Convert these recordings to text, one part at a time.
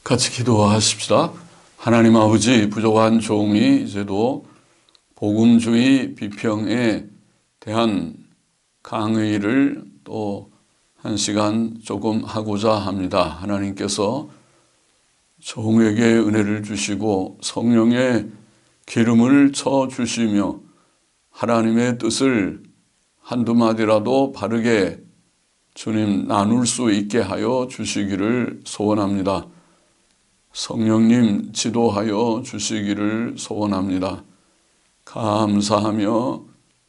같이 기도하십시다. 하나님 아버지, 부족한 종이 이제도 복음주의 비평에 대한 강의를 또 한 시간 조금 하고자 합니다. 하나님께서 종에게 은혜를 주시고 성령의 기름을 쳐 주시며 하나님의 뜻을 한두 마디라도 바르게 주님 나눌 수 있게 하여 주시기를 소원합니다. 성령님 지도하여 주시기를 소원합니다. 감사하며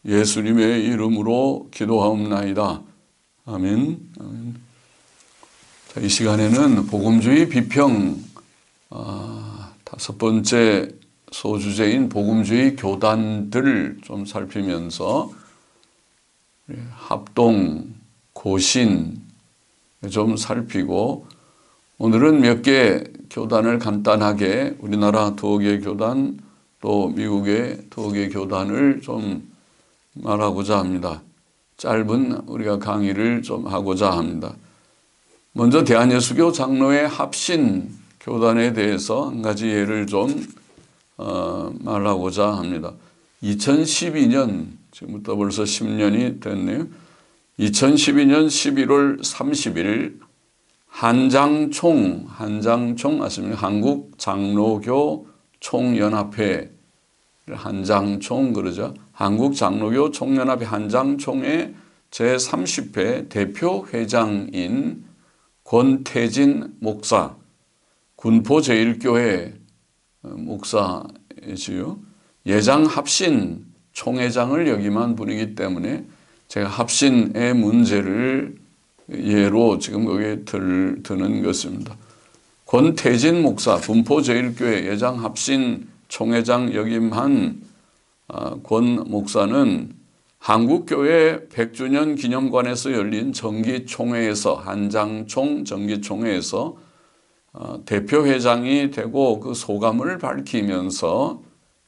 예수님의 이름으로 기도하옵나이다. 아멘. 아멘. 자, 이 시간에는 복음주의 비평 다섯 번째 소주제인 복음주의 교단들을 좀 살피면서 합동, 고신 좀 살피고 오늘은 몇 개 교단을 간단하게 우리나라 두어 개 교단 또 미국의 두어 개 교단을 좀 말하고자 합니다. 짧은 우리가 강의를 좀 하고자 합니다. 먼저 대한예수교 장로회 합신 교단에 대해서 한 가지 예를 좀 말하고자 합니다. 2012년, 지금부터 벌써 10년이 됐네요. 2012년 11월 30일 한장총 아십니까? 한국장로교 총연합회, 한장총 그러죠. 한국장로교 총연합회 한장총의 제30회 대표 회장인 권태진 목사, 군포제일교회 목사이지요. 예장 합신 총회장을 역임한 분이기 때문에 제가 합신의 문제를 예로 지금 거기에 드는 것입니다. 권태진 목사, 군포제일교회 예장 합신 총회장 역임한 권 목사는 한국교회 100주년 기념관에서 열린 정기총회에서 한장총 정기총회에서 대표회장이 되고 그 소감을 밝히면서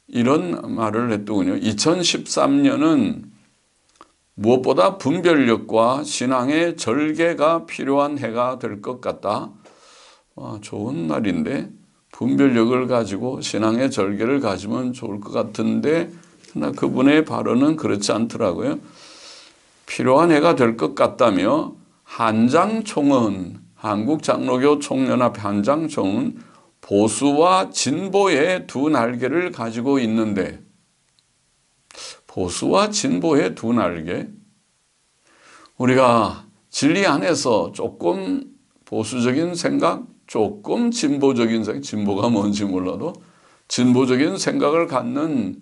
이런 말을 했더군요. 2013년은 무엇보다 분별력과 신앙의 절개가 필요한 해가 될 것 같다. 좋은 말인데 분별력을 가지고 신앙의 절개를 가지면 좋을 것 같은데 그러나 그분의 발언은 그렇지 않더라고요. 필요한 해가 될 것 같다며 한장총은 한국장로교 총연합 한장총은 보수와 진보의 두 날개를 가지고 있는데 보수와 진보의 두 날개. 우리가 진리 안에서 조금 보수적인 생각, 조금 진보적인 생각, 진보가 뭔지 몰라도 진보적인 생각을 갖는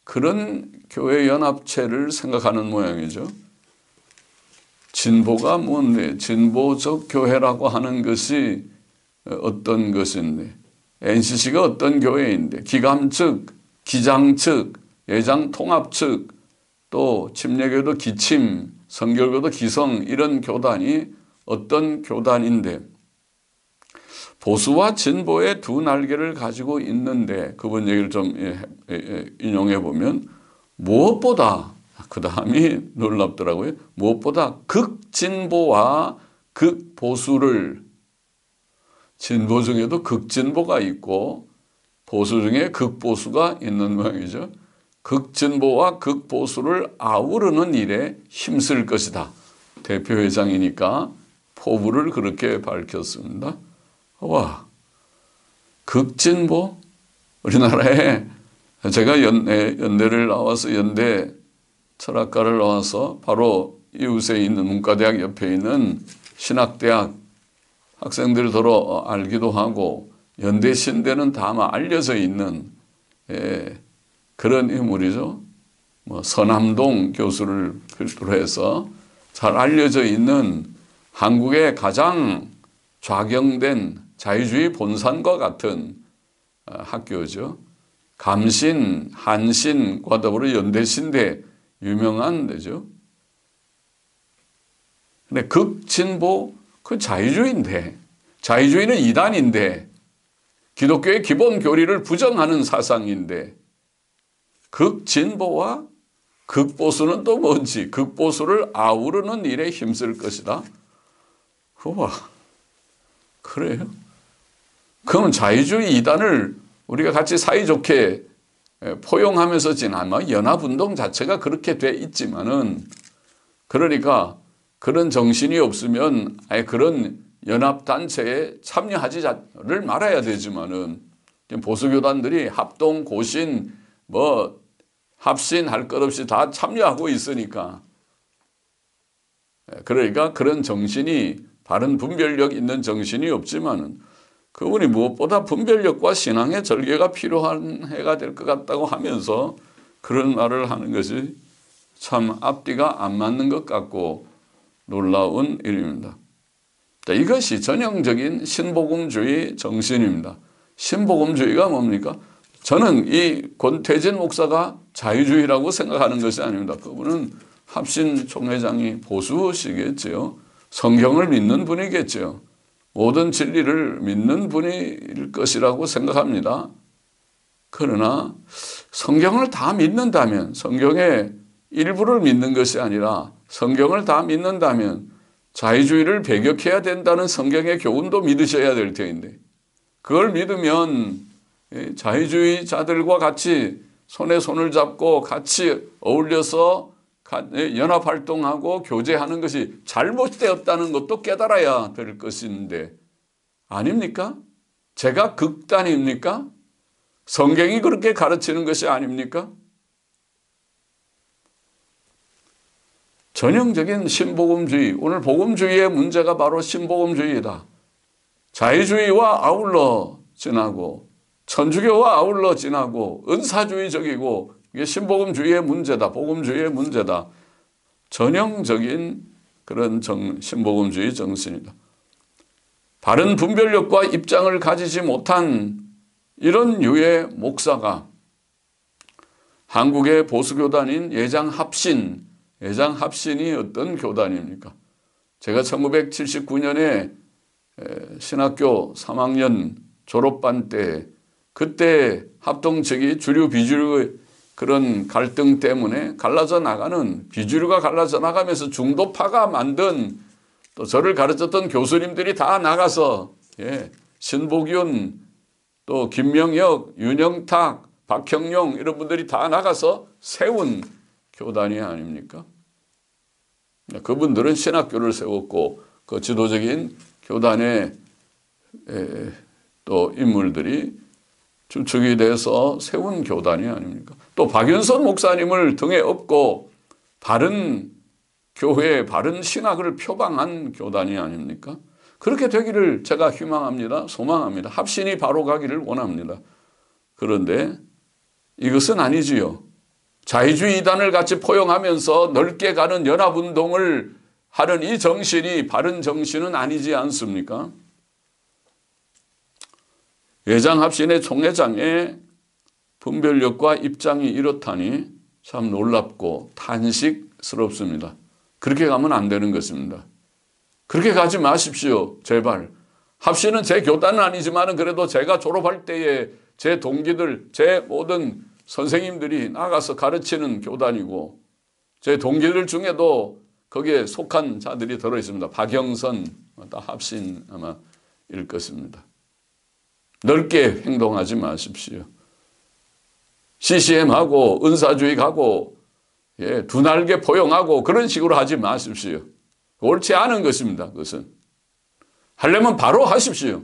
그런 교회 연합체를 생각하는 모양이죠. 진보가 뭔데? 진보적 교회라고 하는 것이 어떤 것인데? NCC가 어떤 교회인데? 기감 측, 기장 측, 예장 통합 측, 또 침례교도 기침, 성결교도 기성 이런 교단이 어떤 교단인데 보수와 진보의 두 날개를 가지고 있는데 그분 얘기를 좀 인용해 보면 무엇보다 그 다음이 놀랍더라고요. 무엇보다 극진보와 극보수를 진보 중에도 극진보가 있고 보수 중에 극보수가 있는 모양이죠. 극진보와 극보수를 아우르는 일에 힘쓸 것이다. 대표회장이니까 포부를 그렇게 밝혔습니다. 와, 극진보? 우리나라에 제가 연대를 나와서 연대 철학과를 나와서 바로 이웃에 있는 문과대학 옆에 있는 신학대학 학생들더러 알기도 하고 연대 신대는 다 아마 알려져 있는 그런 인물이죠. 서남동 교수를 필두로 해서 잘 알려져 있는 한국의 가장 좌경된 자유주의 본산과 같은 학교죠. 감신, 한신과 더불어 연대신대 유명한 데죠. 근데 극진보 그 자유주의인데 자유주의는 이단인데 기독교의 기본 교리를 부정하는 사상인데 극진보와 극보수는 또 뭔지 극보수를 아우르는 일에 힘쓸 것이다. 우와, 그래요? 그러면 자유주의 이단을 우리가 같이 사이좋게 포용하면서 지나면 연합운동 자체가 그렇게 돼 있지만은, 그러니까 그런 정신이 없으면 아예 그런 연합단체에 참여하지를 말아야 되지만은, 보수교단들이 합동, 고신, 합신 할 것 없이 다 참여하고 있으니까, 그러니까 그런 정신이, 바른 분별력 있는 정신이 없지만은 그분이 무엇보다 분별력과 신앙의 절개가 필요한 해가 될 것 같다고 하면서 그런 말을 하는 것이 참 앞뒤가 안 맞는 것 같고 놀라운 일입니다. 이것이 전형적인 신복음주의 정신입니다. 신복음주의가 뭡니까? 저는 이 권태진 목사가 자유주의라고 생각하는 것이 아닙니다. 그분은 합신 총회장이 보수시겠죠. 성경을 믿는 분이겠죠. 모든 진리를 믿는 분일 것이라고 생각합니다. 그러나 성경을 다 믿는다면, 성경의 일부를 믿는 것이 아니라 성경을 다 믿는다면 자유주의를 배격해야 된다는 성경의 교훈도 믿으셔야 될 텐데, 그걸 믿으면 자유주의자들과 같이 손에 손을 잡고 같이 어울려서 연합활동하고 교제하는 것이 잘못되었다는 것도 깨달아야 될 것인데, 아닙니까? 제가 극단입니까? 성경이 그렇게 가르치는 것이 아닙니까? 전형적인 신복음주의, 오늘 복음주의의 문제가 바로 신복음주의이다. 자유주의와 아울러 지나고 천주교와 아울러 지나고 은사주의적이고, 이게 신복음주의의 문제다, 복음주의의 문제다. 전형적인 그런 신복음주의 정신이다. 바른 분별력과 입장을 가지지 못한 이런 유의 목사가 한국의 보수교단인 예장합신이 어떤 교단입니까? 제가 1979년에 신학교 3학년 졸업반 때, 그때 합동 측이 주류 비주류 그런 갈등 때문에 갈라져 나가는, 비주류가 갈라져 나가면서 중도파가 만든, 또 저를 가르쳤던 교수님들이 다 나가서, 신복윤, 또 김명혁, 윤영탁, 박형용 이런 분들이 다 나가서 세운 교단이 아닙니까? 그분들은 신학교를 세웠고 그 지도적인 교단의 또 인물들이 주축이 돼서 세운 교단이 아닙니까? 또 박윤선 목사님을 등에 업고 바른 교회, 바른 신학을 표방한 교단이 아닙니까? 그렇게 되기를 제가 희망합니다. 소망합니다. 합신이 바로 가기를 원합니다. 그런데 이것은 아니지요. 자유주의 이단을 같이 포용하면서 넓게 가는 연합운동을 하는 이 정신이 바른 정신은 아니지 않습니까? 예장합신의 총회장의 분별력과 입장이 이렇다니 참 놀랍고 탄식스럽습니다. 그렇게 가면 안 되는 것입니다. 그렇게 가지 마십시오. 제발. 합신은 제 교단은 아니지만 그래도 제가 졸업할 때에 제 동기들, 제 모든 선생님들이 나가서 가르치는 교단이고, 제 동기들 중에도 거기에 속한 자들이 들어있습니다. 박영선, 다 합신 아마 일 것입니다. 넓게 행동하지 마십시오. CCM하고 은사주의 가고 두 날개 포용하고 그런 식으로 하지 마십시오. 옳지 않은 것입니다. 그것은. 하려면 바로 하십시오.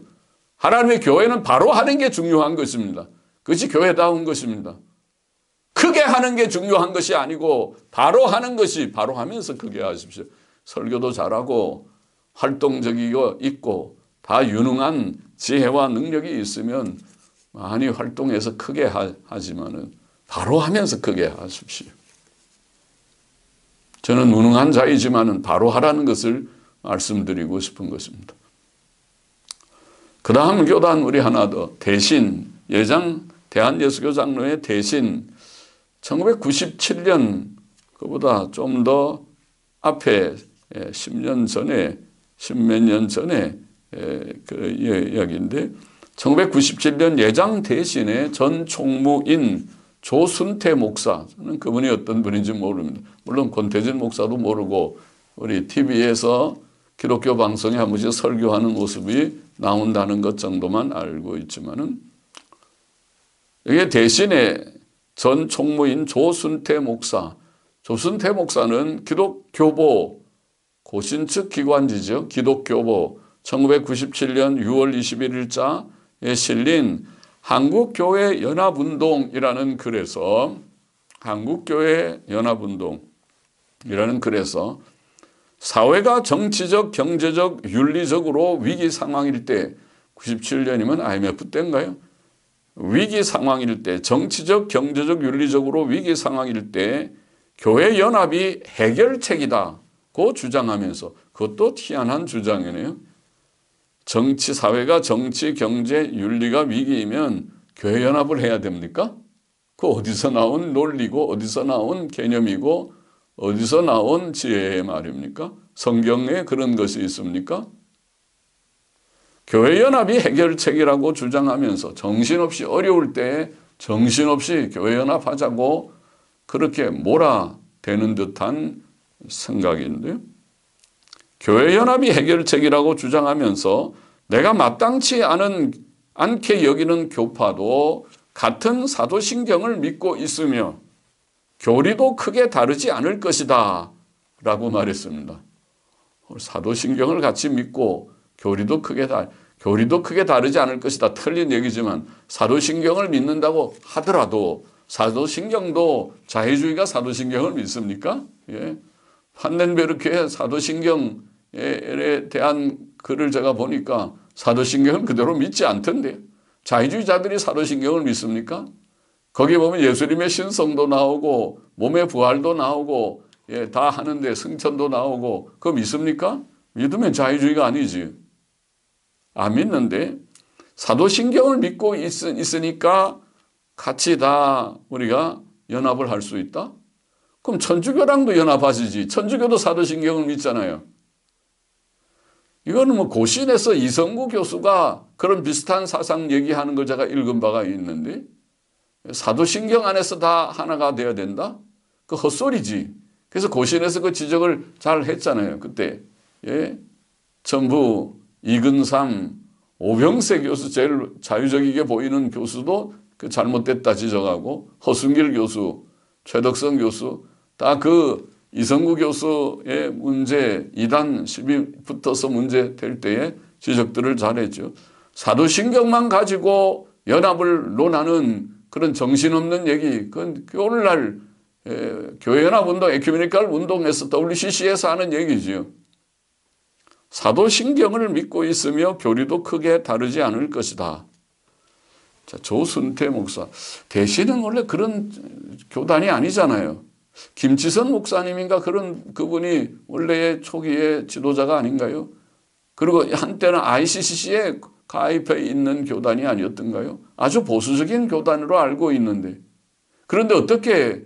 하나님의 교회는 바로 하는 게 중요한 것입니다. 그것이 교회다운 것입니다. 크게 하는 게 중요한 것이 아니고 바로 하는 것이, 바로 하면서 크게 하십시오. 설교도 잘하고 활동적이고 있고 다 유능한 지혜와 능력이 있으면 많이 활동해서 크게 하지만은 바로 하면서 크게 하십시오. 저는 무능한 자이지만은 바로 하라는 것을 말씀드리고 싶은 것입니다. 그 다음 교단 우리 하나 더, 대신, 대한예수교장로회 대신 1997년, 그보다 좀 더 앞에 10년 전에, 10몇 년 전에 그 이야기인데, 1997년 예장 대신의 전 총무인 조순태 목사, 저는 그분이 어떤 분인지 모릅니다. 물론 권태진 목사도 모르고 우리 TV에서 기독교 방송에 한 번씩 설교하는 모습이 나온다는 것 정도만 알고 있지만은 이게 대신에 전 총무인 조순태 목사, 조순태 목사는 기독교보 고신 측 기관지죠. 기독교보 1997년 6월 21일자에 실린 한국교회 연합운동이라는 글에서 한국교회 연합운동이라는 글에서 사회가 정치적, 경제적, 윤리적으로 위기 상황일 때 97년이면 IMF 때인가요? 위기 상황일 때 정치적, 경제적, 윤리적으로 위기 상황일 때 교회 연합이 해결책이다고 주장하면서 그것도 희한한 주장이네요. 정치, 사회가 정치, 경제, 윤리가 위기이면 교회 연합을 해야 됩니까? 그 어디서 나온 논리고 어디서 나온 개념이고 어디서 나온 지혜의 말입니까? 성경에 그런 것이 있습니까? 교회 연합이 해결책이라고 주장하면서 정신없이 어려울 때 정신없이 교회 연합하자고 그렇게 몰아대는 듯한 생각인데요. 교회 연합이 해결책이라고 주장하면서 내가 마땅치 않게 여기는 교파도 같은 사도신경을 믿고 있으며 교리도 크게 다르지 않을 것이다 라고 말했습니다. 사도신경을 같이 믿고 교리도 크게 다르지 않을 것이다. 틀린 얘기지만 사도신경을 믿는다고 하더라도 사도신경도 자유주의가 사도신경을 믿습니까? 예. 판덴베르크의 사도신경에 대한 글을 제가 보니까 사도신경은 그대로 믿지 않던데 자유주의자들이 사도신경을 믿습니까? 거기 보면 예수님의 신성도 나오고 몸의 부활도 나오고 예, 다 하는데 승천도 나오고 그거 믿습니까? 믿으면 자유주의가 아니지. 안 믿는데 사도신경을 믿고 있으니까 같이 다 우리가 연합을 할 수 있다? 그럼 천주교랑도 연합하시지. 천주교도 사도신경을 믿잖아요. 이거는 뭐 고신에서 이성구 교수가 그런 비슷한 사상 얘기하는 걸 제가 읽은 바가 있는데 사도신경 안에서 다 하나가 돼야 된다? 그 헛소리지. 그래서 고신에서 그 지적을 잘 했잖아요. 그때. 예. 전부 이근삼, 오병세 교수 제일 자유적이게 보이는 교수도 그 잘못됐다 지적하고 허순길 교수, 최덕성 교수 다 그 이성구 교수의 문제 이단 시비 붙어서 문제 될 때에 지적들을 잘했죠. 사도신경만 가지고 연합을 논하는 그런 정신없는 얘기 그건 오늘날 교회연합운동, 에큐메니컬 운동에서 WCC에서 하는 얘기지요. 사도신경을 믿고 있으며 교리도 크게 다르지 않을 것이다. 자, 조순태 목사. 대신은 원래 그런 교단이 아니잖아요. 김치선 목사님인가 그분이 원래의 초기의 지도자가 아닌가요? 그리고 한때는 ICCC에 가입해 있는 교단이 아니었던가요? 아주 보수적인 교단으로 알고 있는데. 그런데 어떻게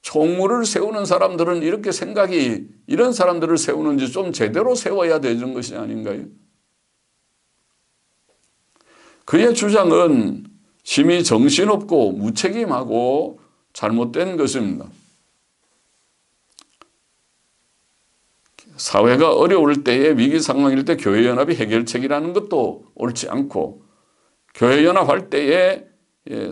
총무를 세우는 사람들은 이렇게 생각이 이런 사람들을 세우는지 좀 제대로 세워야 되는 것이 아닌가요? 그의 주장은 심히 정신없고 무책임하고 잘못된 것입니다. 사회가 어려울 때에 위기 상황일 때 교회연합이 해결책이라는 것도 옳지 않고 교회연합할 때에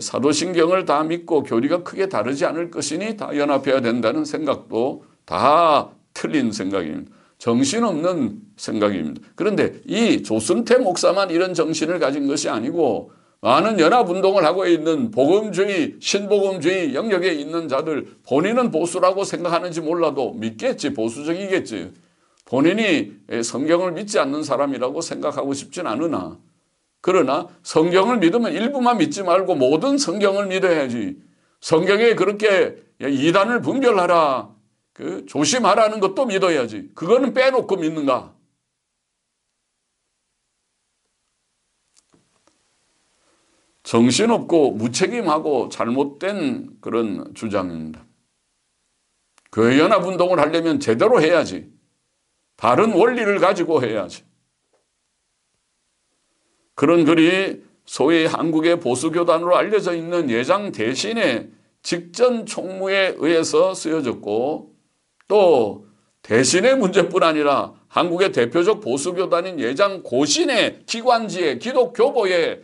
사도신경을 다 믿고 교리가 크게 다르지 않을 것이니 다 연합해야 된다는 생각도 다 틀린 생각입니다. 정신없는 생각입니다. 그런데 이 조순태 목사만 이런 정신을 가진 것이 아니고 많은 연합운동을 하고 있는 복음주의, 신복음주의 영역에 있는 자들 본인은 보수라고 생각하는지 몰라도 믿겠지. 보수적이겠지. 본인이 성경을 믿지 않는 사람이라고 생각하고 싶진 않으나 그러나 성경을 믿으면 일부만 믿지 말고 모든 성경을 믿어야지. 성경에 그렇게 이단을 분별하라, 조심하라는 것도 믿어야지. 그거는 빼놓고 믿는가? 정신없고 무책임하고 잘못된 그런 주장입니다. 교회 연합운동을 하려면 제대로 해야지. 바른 원리를 가지고 해야지. 그런 글이 소위 한국의 보수교단으로 알려져 있는 예장 대신의 직전 총무에 의해서 쓰여졌고 또 대신의 문제뿐 아니라 한국의 대표적 보수교단인 예장 고신의 기관지에 기독교보에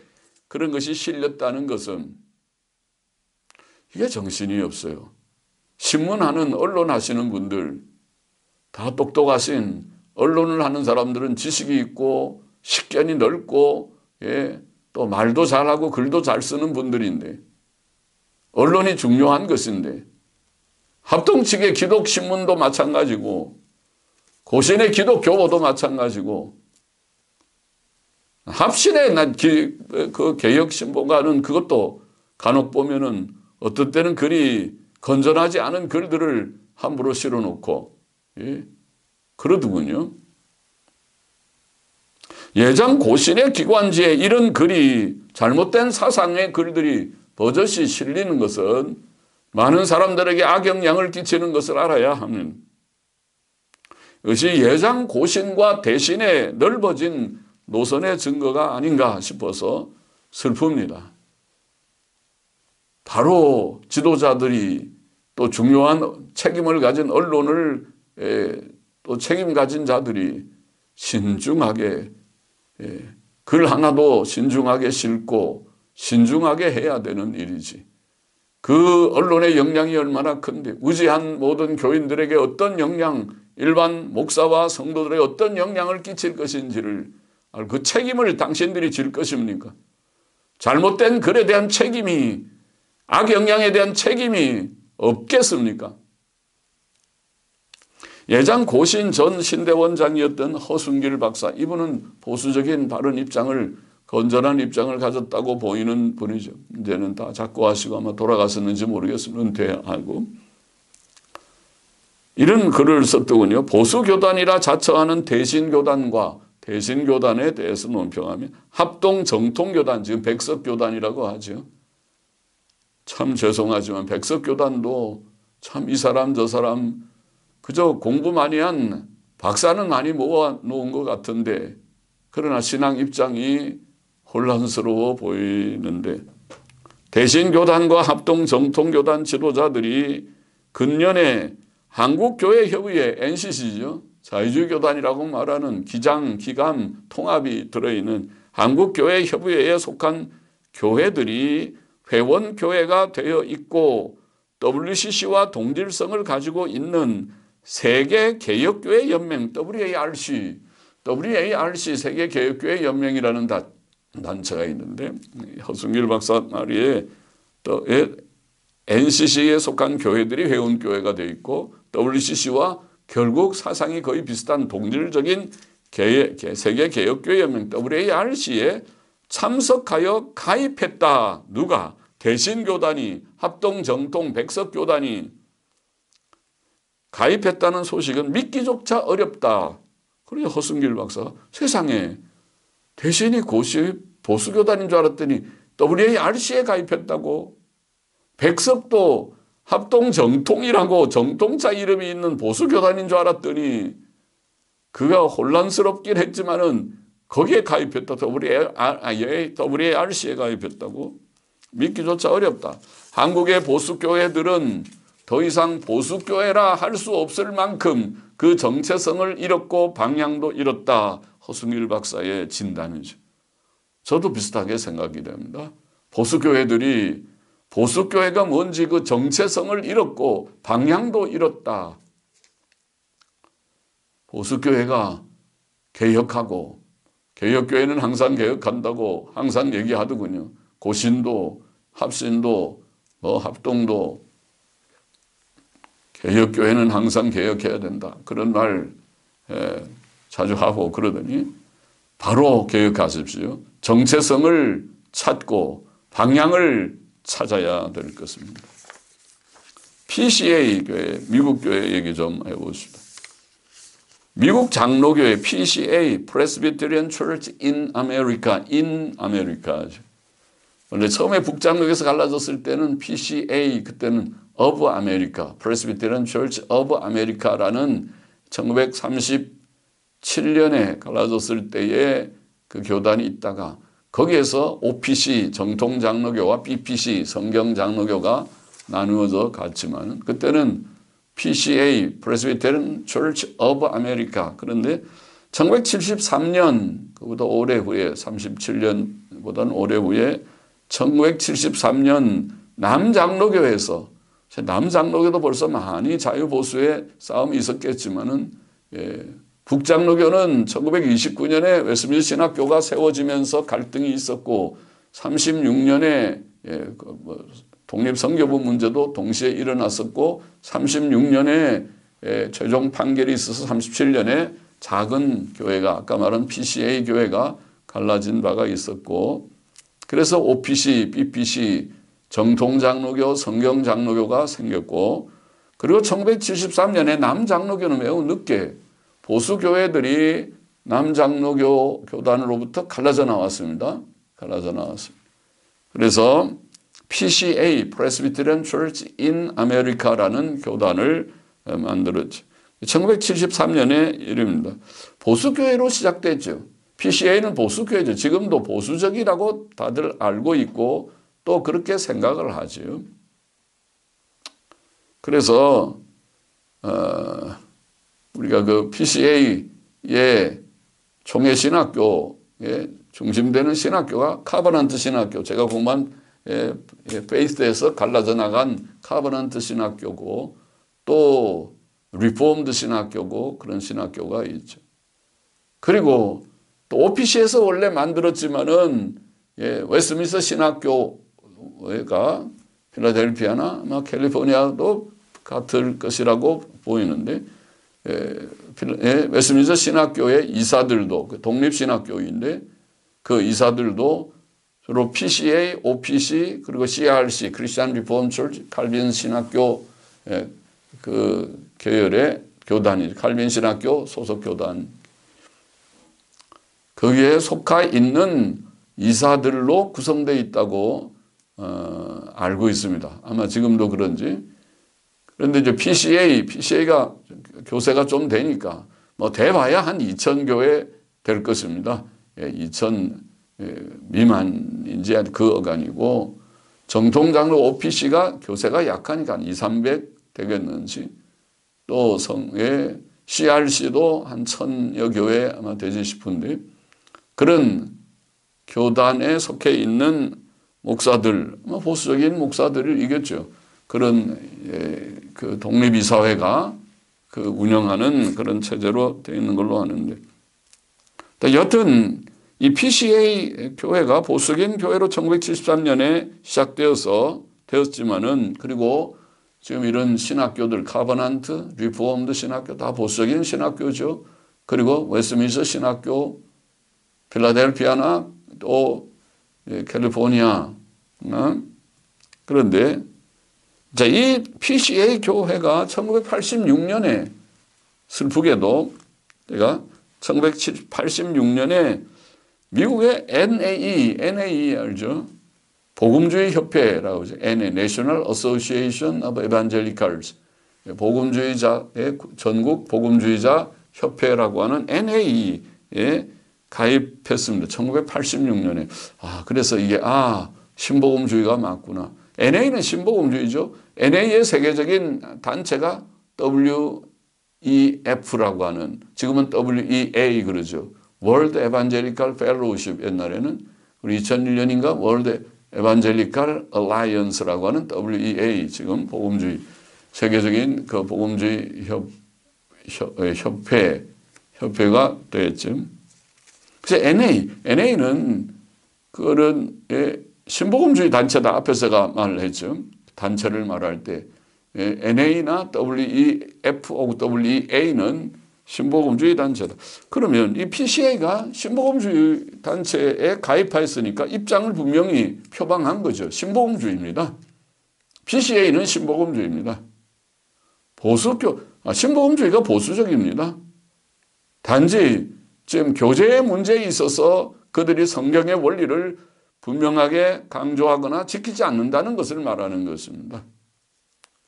그런 것이 실렸다는 것은 이게 정신이 없어요. 신문하는 언론 하시는 분들 다 똑똑하신 언론을 하는 사람들은 지식이 있고 식견이 넓고 또 말도 잘하고 글도 잘 쓰는 분들인데 언론이 중요한 것인데 합동 측의 기독신문도 마찬가지고 고신의 기독교보도 마찬가지고 합신의 그 개혁신보가는 그것도 간혹 보면은 어떤 때는 글이 건전하지 않은 글들을 함부로 실어놓고 그러더군요. 예장 고신의 기관지에 이런 글이 잘못된 사상의 글들이 버젓이 실리는 것은 많은 사람들에게 악영향을 끼치는 것을 알아야 하는 이것이 예장 고신과 대신의 넓어진 노선의 증거가 아닌가 싶어서 슬픕니다. 바로 지도자들이 또 중요한 책임을 가진 언론을 또 책임 가진 자들이 신중하게 글 하나도 신중하게 읽고 신중하게 해야 되는 일이지. 그 언론의 영향이 얼마나 큰데 의지한 모든 교인들에게 어떤 영향, 일반 목사와 성도들에게 어떤 영향을 끼칠 것인지를 그 책임을 당신들이 질 것입니까? 잘못된 글에 대한 책임이 악영향에 대한 책임이 없겠습니까? 예장 고신 전 신대원장이었던 허순길 박사, 이분은 보수적인 바른 입장을 건전한 입장을 가졌다고 보이는 분이죠. 이제는 다 작고하시고 아마 돌아가셨는지 모르겠습니다. 은퇴하고. 이런 글을 썼더군요. 보수교단이라 자처하는 대신교단과 대신교단에 대해서 논평하면 합동정통교단, 지금 백석교단이라고 하죠. 참 죄송하지만 백석교단도 참 이 사람 저 사람 그저 공부 많이 한 박사는 많이 모아놓은 것 같은데 그러나 신앙 입장이 혼란스러워 보이는데 대신교단과 합동정통교단 지도자들이 근년에 한국교회협의회 NCC죠. 자유주의교단이라고 말하는 기장, 기감, 통합이 들어있는 한국교회협의회에 속한 교회들이 회원교회가 되어 있고 WCC와 동질성을 가지고 있는 세계개혁교회연맹 WARC 세계개혁교회연맹이라는 단체가 있는데 허순길 박사 말에 또 NCC에 속한 교회들이 회원교회가 되어 있고 WCC와 결국 사상이 거의 비슷한 동질적인 세계개혁교회연맹 WARC에 참석하여 가입했다. 누가? 대신교단이, 합동정통, 백석교단이 가입했다는 소식은 믿기조차 어렵다. 그래서 허순길 박사가 세상에 대신이 보수교단인 줄 알았더니 WARC에 가입했다고. 백석도 합동정통이라고 정통자 이름이 있는 보수교단인 줄 알았더니 그가 혼란스럽긴 했지만은 거기에 가입했다. WARC에 가입했다고. 믿기조차 어렵다. 한국의 보수교회들은 더 이상 보수교회라 할 수 없을 만큼 그 정체성을 잃었고 방향도 잃었다. 허순길 박사의 진단이죠. 저도 비슷하게 생각이 됩니다. 보수교회들이 보수교회가 뭔지 그 정체성을 잃었고 방향도 잃었다. 보수교회가 개혁하고 개혁교회는 항상 개혁한다고 항상 얘기하더군요. 고신도 합신도 합동도 개혁교회는 항상 개혁해야 된다. 그런 말 자주 하고 그러더니 바로 개혁하십시오. 정체성을 찾고 방향을 찾아야 될 것입니다. PCA 교회, 미국 교회 얘기 좀 해보십시다. 미국 장로교회 PCA, Presbyterian Church in America, in America죠. 원래 처음에 북장로에서 갈라졌을 때는 PCA, 그때는 of America, Presbyterian Church of America라는 1937년에 갈라졌을 때에 그 교단이 있다가 거기에서 OPC, 정통장로교와 BPC, 성경장로교가 나누어져 갔지만 그때는 PCA, Presbyterian Church of America. 그런데 1973년, 그보다 오래 후에 37년보다는 오래 후에 1973년 남장로교에서, 남장로교도 벌써 많이 자유보수의 싸움이 있었겠지만은, 북장로교는 1929년에 웨스민스터 신학교가 세워지면서 갈등이 있었고 36년에 독립선교부 문제도 동시에 일어났었고 36년에 최종 판결이 있어서 37년에 작은 교회가 아까 말한 PCA 교회가 갈라진 바가 있었고 그래서 OPC, BPC, 정통장로교, 성경장로교가 생겼고 그리고 1973년에 남장로교는 매우 늦게 보수교회들이 남장로교 교단으로부터 갈라져 나왔습니다. 갈라져 나왔습니다. 그래서 PCA, Presbyterian Church in America라는 교단을 만들었죠. 1973년의 일입니다. 보수교회로 시작됐죠. PCA는 보수교회죠. 지금도 보수적이라고 다들 알고 있고 또 그렇게 생각을 하죠. 그래서 우리가 그 PCA의 총회신학교에 중심되는 신학교가 카버넌트 신학교, 제가 공부한 페이스에서 갈라져 나간 카버넌트 신학교고 또 리포엄드 신학교고 그런 신학교가 있죠. 그리고 또 OPC에서 원래 만들었지만은 웨스민스터 신학교가 필라델피아나 아마 캘리포니아도 같을 것이라고 보이는데 웨스민스터 신학교의 이사들도 독립신학교인데 그 이사들도 주로 PCA, OPC 그리고 CRC 크리스천 리폼 처치 칼빈 신학교 그 계열의 교단이 칼빈 신학교 소속 교단 거기에 속하 있는 이사들로 구성되어 있다고 알고 있습니다. 아마 지금도 그런지. 그런데 이제 PCA가 교세가 좀 되니까 뭐 대봐야 한 2,000교회 될 것입니다. 2,000 미만인지 그 어간이고 정통장로 OPC가 교세가 약하니까 한 200-300 되겠는지 또 성의 CRC도 한 1,000여 교회 아마 되지 싶은데 그런 교단에 속해 있는 목사들, 보수적인 목사들이겠죠. 그런 그 독립이사회가 그 운영하는 그런 체제로 되어 있는 걸로 아는데 여튼 이 PCA 교회가 보수적인 교회로 1973년에 되었지만은 그리고 지금 이런 신학교들 카버넌트, 리포엄드 신학교 다 보수적인 신학교죠. 그리고 웨스민스터 신학교, 필라델피아나 또 캘리포니아 그런데 자, 이 PCA 교회가 1986년에 슬프게도 제가 1986년에 미국의 NAE 알죠? 복음주의 협회라고 하죠. National Association of Evangelicals. 복음주의자의 전국 복음주의자 협회라고 하는 NAE에 가입했습니다. 1986년에. 그래서 이게 신복음주의가 맞구나. NA는 신복음주의죠. NA의 세계적인 단체가 WEF라고 하는 지금은 WEA 그러죠. World Evangelical Fellowship 옛날에는 우리 2001년인가 World Evangelical Alliance라고 하는 WEA 지금 복음주의 세계적인 그 복음주의 협회가 되었죠. 그래서 NA는 그런 신복음주의 단체다 앞에서가 말을 했죠. 단체를 말할 때 NA나 WEF, WEA는 신복음주의 단체다. 그러면 이 PCA가 신복음주의 단체에 가입하였으니까 입장을 분명히 표방한 거죠. 신복음주의입니다. PCA는 신복음주의입니다. 신복음주의가 보수적입니다. 단지 지금 교제의 문제에 있어서 그들이 성경의 원리를 분명하게 강조하거나 지키지 않는다는 것을 말하는 것입니다.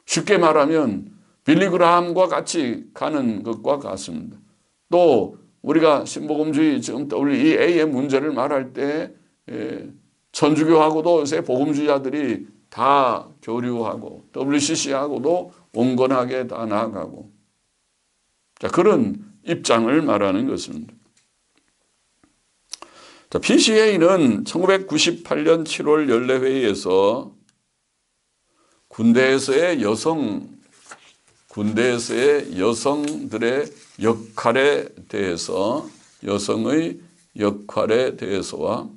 쉽게 말하면 빌리그라함과 같이 가는 것과 같습니다. 또 우리가 신복음주의 지금 WEA의 문제를 말할 때 천주교하고도 요새 복음주의자들이 다 교류하고 WCC하고도 온건하게 다 나아가고, 자, 그런 입장을 말하는 것입니다. 자, PCA는 1998년 7월 연례회의에서 군대에서의 여성들의 역할에 대해서, 여성의 역할에 대해서와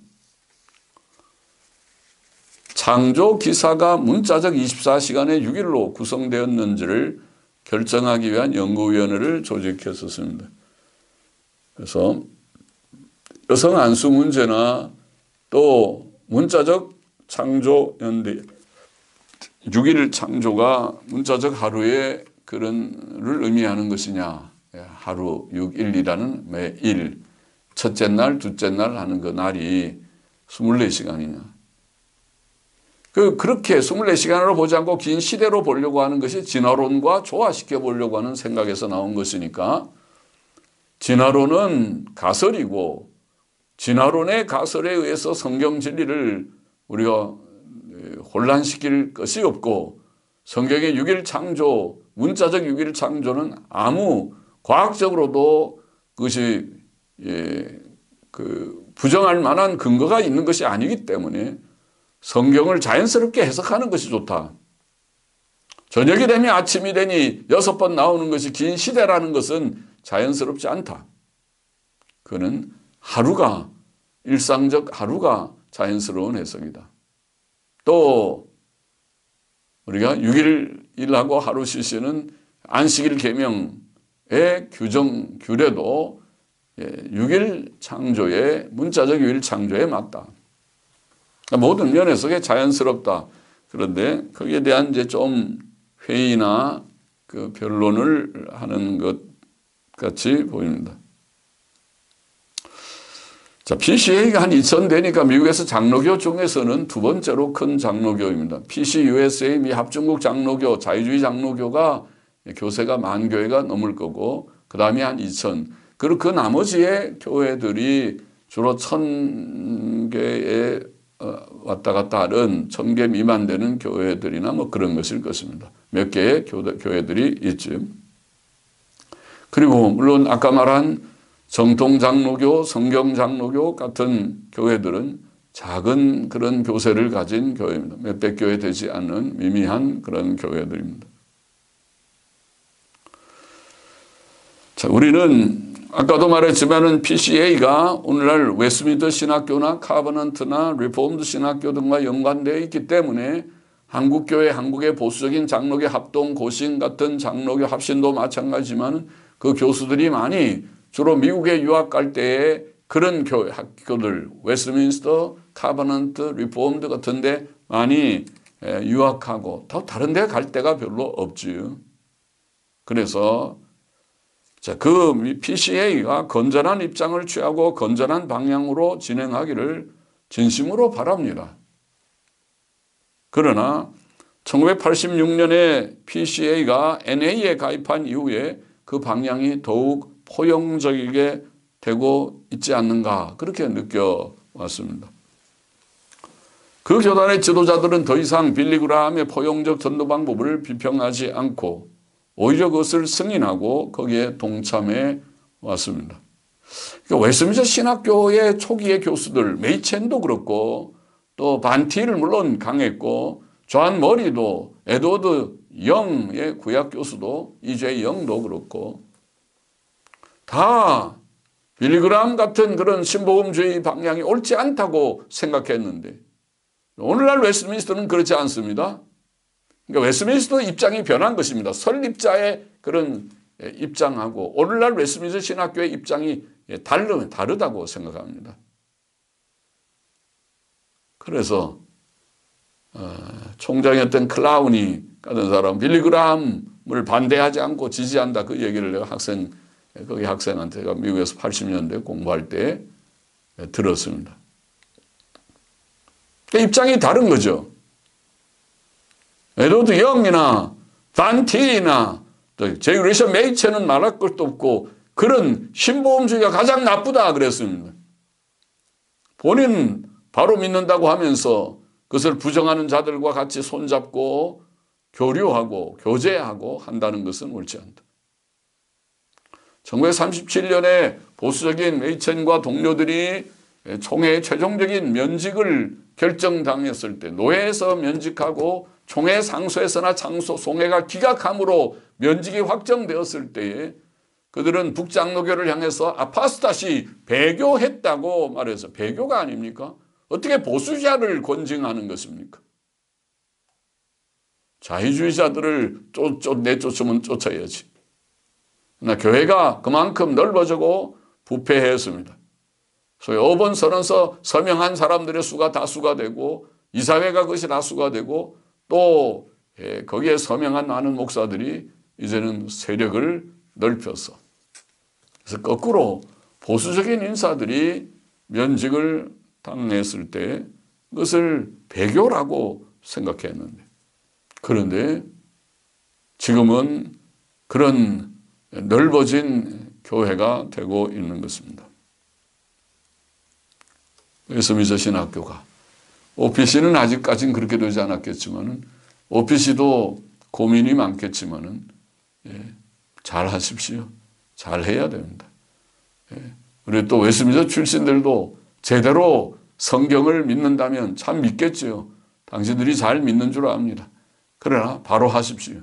창조 기사가 문자적 24시간의 6일로 구성되었는지를 결정하기 위한 연구위원회를 조직했었습니다. 그래서 여성 안수 문제나 또 문자적 창조 연대 6일 창조가 문자적 하루의 그런를 의미하는 것이냐, 하루 6일이라는 매일 첫째 날, 둘째 날 하는 그 날이 24시간이냐. 그렇게 24시간으로 보지 않고 긴 시대로 보려고 하는 것이 진화론과 조화시켜 보려고 하는 생각에서 나온 것이니까, 진화론은 가설이고 진화론의 가설에 의해서 성경 진리를 우리가 혼란시킬 것이 없고, 성경의 6일 창조, 문자적 6일 창조는 아무 과학적으로도 그것이 부정할 만한 근거가 있는 것이 아니기 때문에 성경을 자연스럽게 해석하는 것이 좋다. 저녁이 되면 아침이 되니 6번 나오는 것이 긴 시대라는 것은 자연스럽지 않다. 그는 하루가, 일상적 하루가 자연스러운 해석이다. 또 우리가 6일 일하고 하루 쉬시는 안식일 계명의 규례도 6일 창조의, 문자적 6일 창조에 맞다. 모든 면에서 자연스럽다. 그런데 거기에 대한 이제 좀 회의나 그 변론을 하는 것 같이 보입니다. 자, PCA가 한 2000 되니까 미국에서 장로교 중에서는 두 번째로 큰 장로교입니다. PCUSA 미 합중국 장로교, 자유주의 장로교가 교세가 10,000교회가 넘을 거고, 그 다음에 한 2000. 그리고 그 나머지의 교회들이 주로 1000개의 왔다 갔다 하는 1000개 미만 되는 교회들이나 뭐 그런 것일 것입니다. 몇 개의 교회들이 있지. 그리고 물론 아까 말한 정통장로교, 성경장로교 같은 교회들은 작은 그런 교세를 가진 교회입니다. 몇백 교회 되지 않는 미미한 그런 교회들입니다. 자, 우리는 아까도 말했지만은 PCA가 오늘날 웨스트민스터 신학교나 카버넌트나 리포먼드 신학교 등과 연관되어 있기 때문에 한국교회, 한국의 보수적인 장로교 합동 고신 같은 장로교 합신도 마찬가지지만 그 교수들이 많이 주로 미국에 유학 갈 때에 그런 학교들, 웨스트민스터, 카버넌트, 리포먼드 같은 데 많이 유학하고 또 다른 데 갈 데가 별로 없지요. 그래서 자, 그 PCA가 건전한 입장을 취하고 건전한 방향으로 진행하기를 진심으로 바랍니다. 그러나 1986년에 PCA가 NA에 가입한 이후에 그 방향이 더욱 포용적이게 되고 있지 않는가, 그렇게 느껴왔습니다. 그 교단의 지도자들은 더 이상 빌리그라함의 포용적 전도 방법을 비평하지 않고 오히려 그것을 승인하고 거기에 동참해 왔습니다. 그러니까 웨스트민스터 신학교의 초기의 교수들, 메이첸도 그렇고 또 반티를 물론 강했고 존 머리도, 에드워드 영의 구약 교수도, 이제 영도 그렇고 다 빌리그람 같은 그런 신복음주의 방향이 옳지 않다고 생각했는데 오늘날 웨스트민스터는 그렇지 않습니다. 그러니까 웨스트민스터 입장이 변한 것입니다. 설립자의 그런 입장하고 오늘날 웨스트민스터 신학교의 입장이 다르다고 생각합니다. 그래서 총장이었던 클라우니 같은 사람 빌리그람을 반대하지 않고 지지한다, 그 얘기를 내가 거기 학생한테 미국에서 80년대 공부할 때 들었습니다. 입장이 다른 거죠. 에드워드 영이나 반티나 제이 리셔 메이체는 말할 것도 없고 그런 신보험주의가 가장 나쁘다 그랬습니다. 본인은 바로 믿는다고 하면서 그것을 부정하는 자들과 같이 손잡고 교류하고 교제하고 한다는 것은 옳지 않다. 1937년에 보수적인 메이첸과 동료들이 총회의 최종적인 면직을 결정당했을 때, 노예에서 면직하고 총회 상소에서나 송해가 기각함으로 면직이 확정되었을 때에 그들은 북장로교를 향해서 아파스타시 배교했다고 말해서, 배교가 아닙니까? 어떻게 보수자를 권징하는 것입니까? 자유주의자들을 내쫓으면 쫓아야지. 그러나 교회가 그만큼 넓어지고 부패했습니다. 소위 어번선언서 서명한 사람들의 수가 다수가 되고 이사회가 그것이 다수가 되고 또 거기에 서명한 많은 목사들이 이제는 세력을 넓혀서, 그래서 거꾸로 보수적인 인사들이 면직을 당했을 때 그것을 배교라고 생각했는데, 그런데 지금은 그런 넓어진 교회가 되고 있는 것입니다. 웨스트민스터 신학교가, OPC는 아직까지는 그렇게 되지 않았겠지만은, OPC도 고민이 많겠지만은, 잘 하십시오. 잘 해야 됩니다. 그리고 또 웨스트민스터 출신들도 제대로 성경을 믿는다면 참 믿겠지요. 당신들이 잘 믿는 줄 압니다. 그러나 바로 하십시오.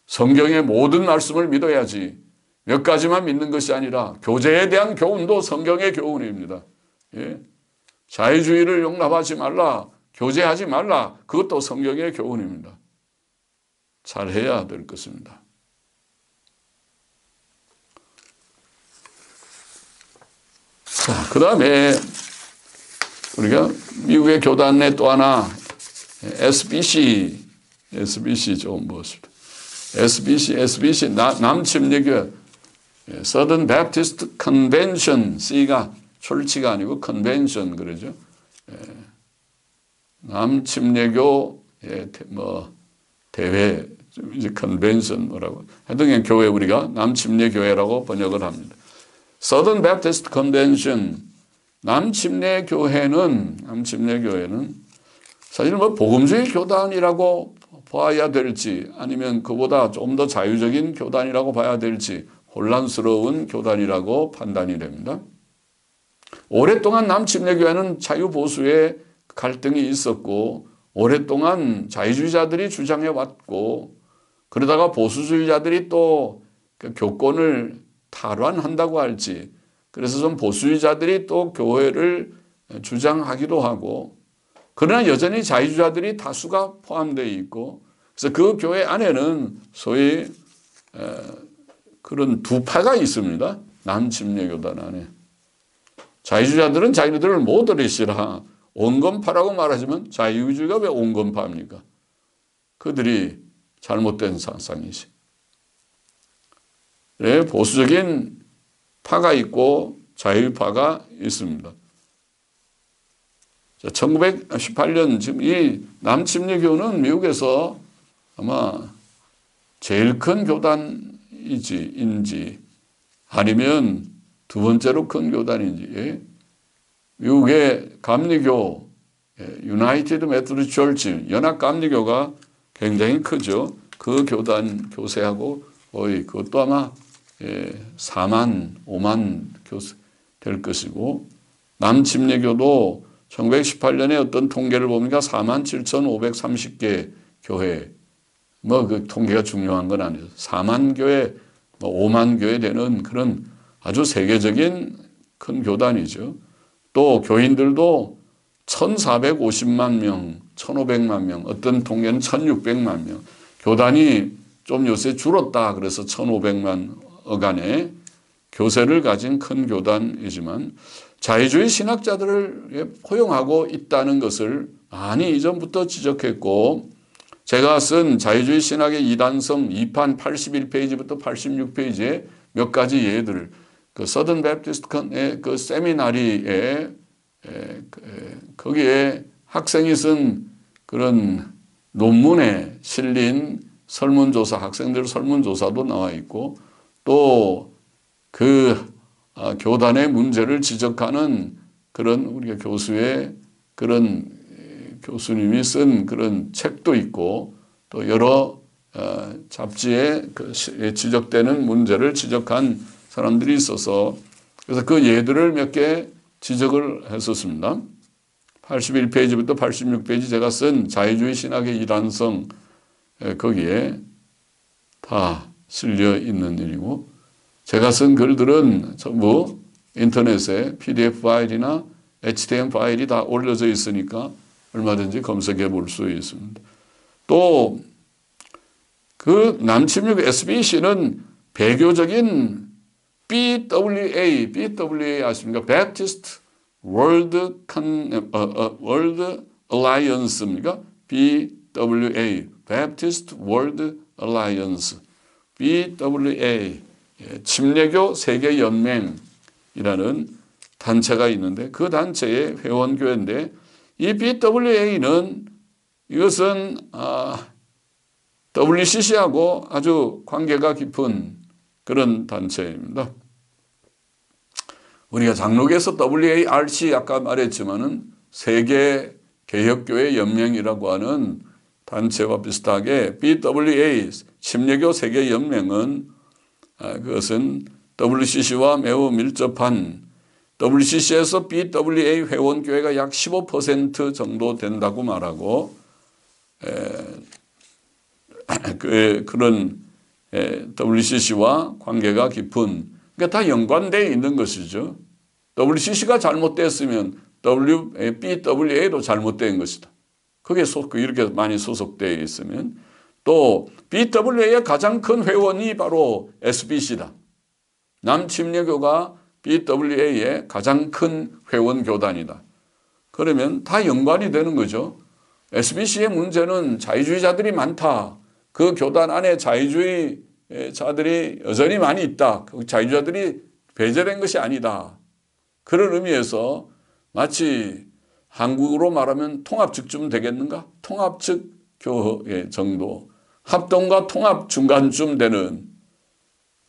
성경의 모든 말씀을 믿어야지 몇 가지만 믿는 것이 아니라 교제에 대한 교훈도 성경의 교훈입니다. 자유주의를 용납하지 말라, 교제하지 말라, 그것도 성경의 교훈입니다. 잘해야 될 것입니다. 자, 그 다음에 우리가 미국의 교단의 또 하나 SBC 좀 무엇입니다. SBC 남침례교회 Southern Baptist Convention, C가 출치가 아니고 컨벤션 그러죠. 남침례교 대회, 이제 컨벤션 뭐라고 하여튼 교회, 우리가 남침례교회라고 번역을 합니다. Southern Baptist Convention, 남침례교회는 사실 복음주의 교단이라고 봐야 될지 아니면 그보다 좀 더 자유적인 교단이라고 봐야 될지 혼란스러운 교단이라고 판단이 됩니다. 오랫동안 남침례교회는 자유보수의 갈등이 있었고 오랫동안 자유주의자들이 주장해 왔고, 그러다가 보수주의자들이 또 그 교권을 탈환한다고 할지, 그래서 좀 보수주의자들이 또 교회를 주장하기도 하고, 그러나 여전히 자유주의자들이 다수가 포함되어 있고, 그래서 그 교회 안에는 소위 그런 두 파가 있습니다. 남침례교단 안에. 자유주의자들은 자기들을 모더릿이라 온건파라고 말하지만 자유주의가 왜 온건파입니까? 그들이 잘못된 사상이지. 네, 보수적인 파가 있고 자유파가 있습니다. 1918년 지금 이 남침례교는 미국에서 아마 제일 큰 교단인지 아니면 두 번째로 큰 교단인지, 미국의 감리교 유나이티드 메토디스트 처치, 연합 감리교가 굉장히 크죠. 그 교단 교세하고 거의 그것도 아마 4만 5만 교세 될 것이고, 남침례교도 1918년에 어떤 통계를 보니까 47,530개 교회, 그 통계가 중요한 건 아니에요. 4만 교회, 5만 교회 되는 그런 아주 세계적인 큰 교단이죠. 또 교인들도 1,450만 명, 1,500만 명, 어떤 통계는 1,600만 명. 교단이 좀 요새 줄었다 그래서 1,500만 어간의 교세를 가진 큰 교단이지만 자유주의 신학자들을 포용하고 있다는 것을 많이 이전부터 지적했고, 제가 쓴 자유주의 신학의 이단성 2판 81페이지부터 86페이지에 몇 가지 예들, 그 서든 베프티스트의 그 세미나리에 거기에 학생이 쓴 그런 논문에 실린 설문조사, 학생들 설문조사도 나와 있고, 또 그 교단의 문제를 지적하는 그런 우리가 교수의 그런 교수님이 쓴 그런 책도 있고 또 여러 잡지에 지적되는 문제를 지적한 사람들이 있어서 그래서 그 예들을 몇 개 지적을 했었습니다. 81페이지부터 86페이지 제가 쓴 자유주의 신학의 일환성 거기에 다 실려 있는 일이고 제가 쓴 글들은 전부 인터넷에 PDF 파일이나 HTML 파일이 다 올려져 있으니까 얼마든지 검색해 볼 수 있습니다. 또 그 남침육 SBC는 배교적인 BWA 아십니까? Baptist World Alliance입니까? BWA, Baptist World Alliance, BWA, 침례교 세계연맹이라는 단체가 있는데 그 단체의 회원교회인데 이 BWA는 이것은 WCC하고 아주 관계가 깊은 그런 단체입니다. 우리가 장로교에서 WARC 아까 말했지만은 세계 개혁교회 연맹이라고 하는 단체와 비슷하게 BWA 침례교 세계 연맹은 그것은 WCC와 매우 밀접한 WCC에서 BWA 회원교회가 약 15% 정도 된다고 말하고 그런 WCC와 관계가 깊은 그러니까 다 연관되어 있는 것이죠. WCC가 잘못됐으면 BWA도 잘못된 것이다. 그게 이렇게 많이 소속되어 있으면 또 BWA의 가장 큰 회원이 바로 SBC다. 남침례교가 BWA의 가장 큰 회원 교단이다. 그러면 다 연관이 되는 거죠. SBC의 문제는 자유주의자들이 많다. 그 교단 안에 자유주의자들이 여전히 많이 있다. 그 자유주의자들이 배제된 것이 아니다. 그런 의미에서 마치 한국으로 말하면 통합측쯤 되겠는가? 통합측 교회 정도. 합동과 통합 중간쯤 되는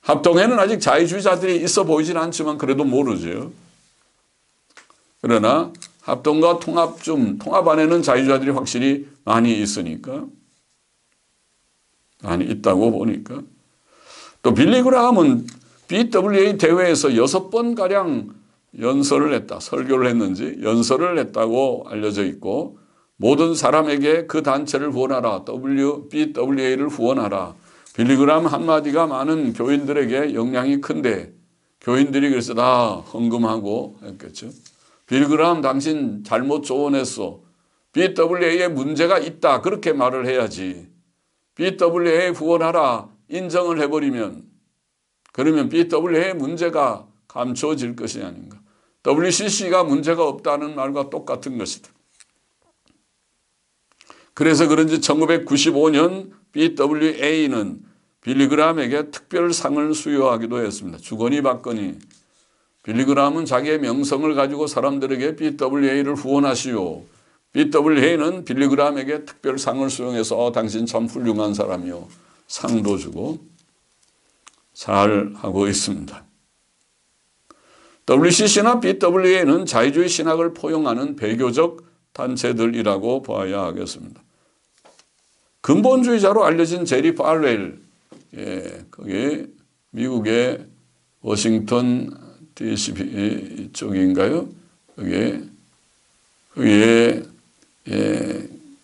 합동에는 아직 자유주의자들이 있어 보이진 않지만 그래도 모르죠. 그러나 합동과 통합 안에는 자유주의자들이 확실히 많이 있으니까 많이 있다고 보니까 또 빌리 그라함은 BWA 대회에서 6번가량 연설을 했다. 설교를 했는지 연설을 했다고 알려져 있고 모든 사람에게 그 단체를 후원하라. BWA를 후원하라. 빌리 그라함 한마디가 많은 교인들에게 영향이 큰데 교인들이 그래서 다 헌금하고 했겠죠. 빌리 그라함 당신 잘못 조언했어. BWA에 문제가 있다. 그렇게 말을 해야지. BWA에 후원하라. 인정을 해버리면 그러면 BWA의 문제가 감춰질 것이 아닌가. WCC가 문제가 없다는 말과 똑같은 것이다. 그래서 그런지 1995년 BWA는 빌리 그라함에게 특별상을 수여하기도 했습니다. 주거니 받거니. 빌리 그라함은 자기의 명성을 가지고 사람들에게 BWA를 후원하시오. BWA는 빌리 그라함에게 특별상을 수용해서 당신 참 훌륭한 사람이요. 상도 주고 잘 하고 있습니다. WCC나 BWA는 자유주의 신학을 포용하는 배교적 단체들이라고 봐야 하겠습니다. 근본주의자로 알려진 제리 팔웰, 거기 미국의 워싱턴 DC 쪽인가요? 거기에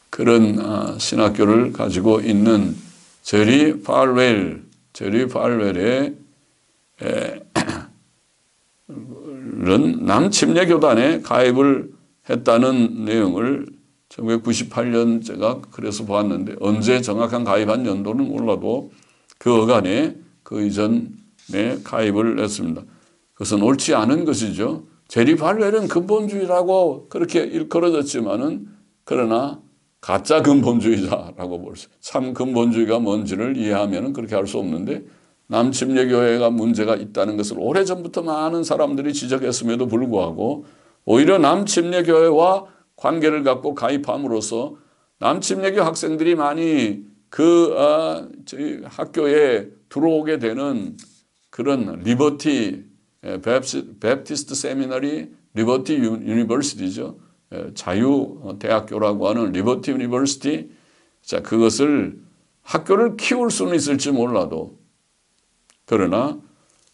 그런 신학교를 가지고 있는 제리 팔웰의 남침례교단에 가입을 했다는 내용을 1998년 제가 그래서 보았는데 언제 정확한 가입한 연도는 몰라도 그 어간에 그 이전에 가입을 했습니다. 그것은 옳지 않은 것이죠. 제리 팔웰은 근본주의라고 그렇게 일컬어졌지만은 그러나 가짜 근본주의자라고 볼 수. 참 근본주의가 뭔지를 이해하면 그렇게 할 수 없는데 남침례교회가 문제가 있다는 것을 오래전부터 많은 사람들이 지적했음에도 불구하고 오히려 남침례교회와 관계를 갖고 가입함으로써 남침례교 학생들이 많이 저희 학교에 들어오게 되는 그런 리버티 베프티스트 세미너리 리버티 유니버시티죠. 자유대학교라고 하는 리버티 유니버시티, 자, 그것을 학교를 키울 수는 있을지 몰라도 그러나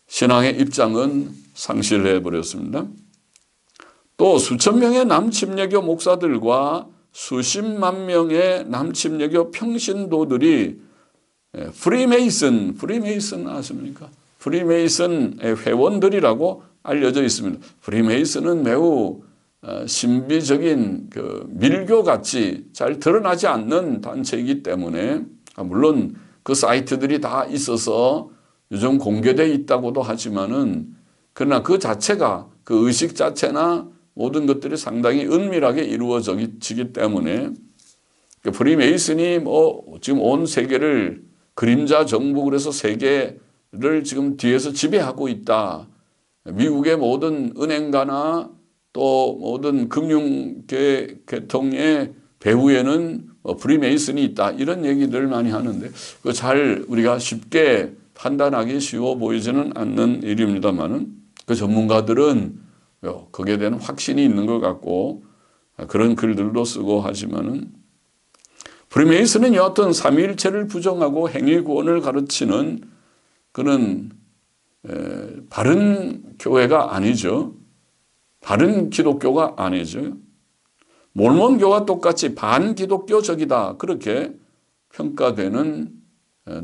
신앙의 입장은 상실해 버렸습니다. 또 수천 명의 남침례교 목사들과 수십만 명의 남침례교 평신도들이 프리메이슨 아십니까? 프리메이슨의 회원들이라고 알려져 있습니다. 프리메이슨은 매우 신비적인 그 밀교같이 잘 드러나지 않는 단체이기 때문에, 물론 그 사이트들이 다 있어서 요즘 공개되어 있다고도 하지만은, 그러나 그 자체가, 그 의식 자체나 모든 것들이 상당히 은밀하게 이루어지기 때문에 프리메이슨이 지금 온 세계를 그림자 정부, 그래서 세계를 지금 뒤에서 지배하고 있다. 미국의 모든 은행가나 또 모든 금융계통의 배후에는 프리메이슨이 있다. 이런 얘기들 많이 하는데 그 잘 우리가 쉽게 판단하기 쉬워 보이지는 않는 일입니다만은 그 전문가들은 거기에 대한 확신이 있는 것 같고 그런 글들도 쓰고 하지만은, 프리메이슨은 여하튼 삼위일체를 부정하고 행위구원을 가르치는 그런 바른 교회가 아니죠. 바른 기독교가 아니죠. 몰몬교와 똑같이 반기독교적이다, 그렇게 평가되는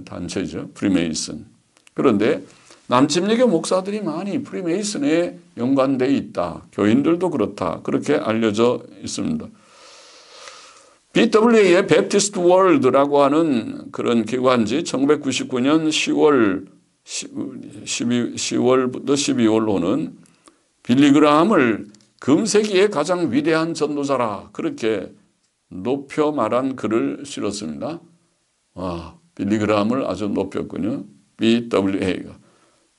단체죠, 프리메이슨. 그런데 남침례교 목사들이 많이 프리메이슨에 연관되어 있다. 교인들도 그렇다. 그렇게 알려져 있습니다. BWA의 베프티스트 월드라고 하는 그런 기관지 1999년 10월부터 12월로는 빌리 그라함을 금세기의 가장 위대한 전도자라 그렇게 높여 말한 글을 실었습니다. 빌리 그라함을 아주 높였군요. BWA가.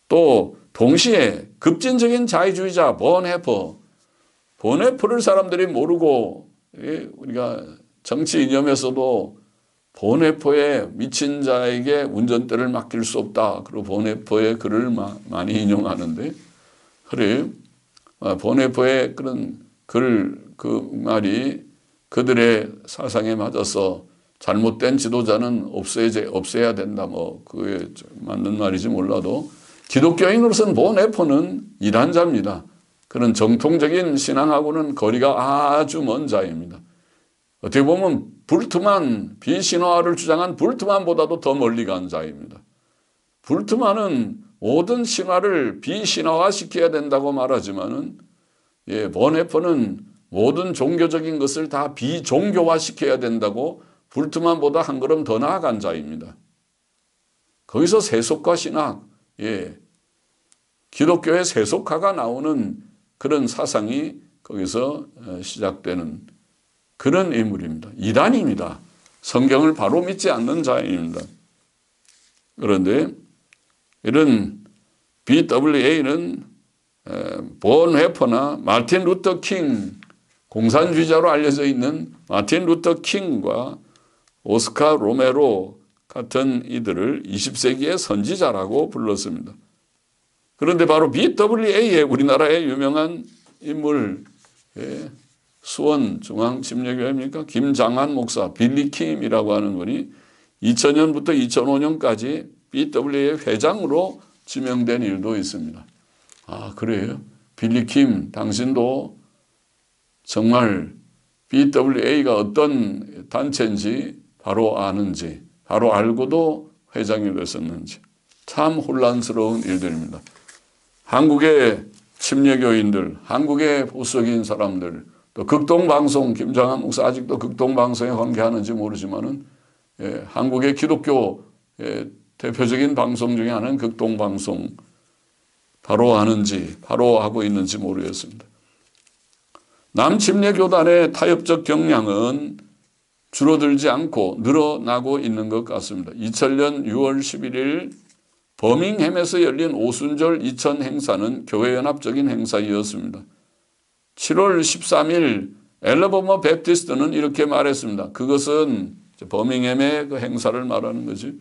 또 동시에 급진적인 자유주의자 본해퍼를 사람들이 모르고, 우리가 정치 이념에서도 본해퍼의 미친 자에게 운전대를 맡길 수 없다. 그리고 본해퍼의 글을 많이 인용하는데, 그래 본해퍼의 그런 그 말이 그들의 사상에 맞아서 잘못된 지도자는 없애야 된다. 그게 맞는 말인지 몰라도 기독교인으로서는 본해퍼는 이단자입니다. 그런 정통적인 신앙하고는 거리가 아주 먼 자입니다. 어떻게 보면 비신화를 주장한 불트만보다도 더 멀리 간 자입니다. 불트만은 모든 신화를 비신화화시켜야 된다고 말하지만은, 본해퍼는 모든 종교적인 것을 다 비종교화시켜야 된다고 불트만보다 한 걸음 더 나아간 자입니다. 거기서 세속과 신학, 기독교의 세속화가 나오는 그런 사상이 거기서 시작되는 그런 인물입니다. 이단입니다. 성경을 바로 믿지 않는 자입니다. 그런데 이런 BWA는 본해퍼나 마틴 루터 킹, 공산주의자로 알려져 있는 마틴 루터 킹과 오스카 로메로 같은 이들을 20세기의 선지자라고 불렀습니다. 그런데 바로 BWA의 우리나라의 유명한 인물, 수원 중앙침례교회입니까? 김장한 목사, 빌리킴이라고 하는 분이 2000년부터 2005년까지 BWA 회장으로 지명된 일도 있습니다. 그래요? 빌리킴, 당신도 정말 BWA가 어떤 단체인지 바로 아는지, 바로 알고도 회장이 됐었는지, 참 혼란스러운 일들입니다. 한국의 침례교인들, 한국의 보수적인 사람들, 또 극동방송, 김장한 목사 아직도 극동방송에 관계하는지 모르지만은, 한국의 기독교 대표적인 방송 중에 하나는 극동방송, 바로 아는지, 바로 하고 있는지 모르겠습니다. 남침례교단의 타협적 경향은 줄어들지 않고 늘어나고 있는 것 같습니다. 2000년 6월 11일 버밍햄에서 열린 오순절 이천 행사는 교회연합적인 행사이었습니다. 7월 13일 엘러버머 베프티스트는 이렇게 말했습니다. 그것은 버밍햄의 그 행사를 말하는 거지.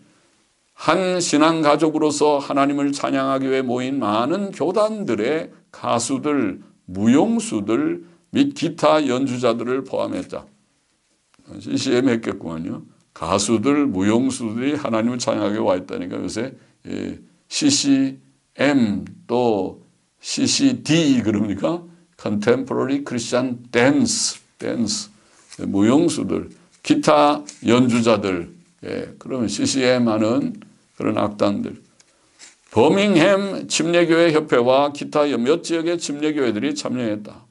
한 신앙가족으로서 하나님을 찬양하기 위해 모인 많은 교단들의 가수들, 무용수들, 및 기타 연주자들을 포함했다. CCM 했겠구만요. 가수들, 무용수들이 하나님을 찬양하게 와 있다니까 요새 CCM 또 CCD 그럽니까? Contemporary Christian Dance, 무용수들, 기타 연주자들, 그러면 CCM 하는 그런 악단들. 버밍햄 침례교회 협회와 기타 몇 지역의 침례교회들이 참여했다.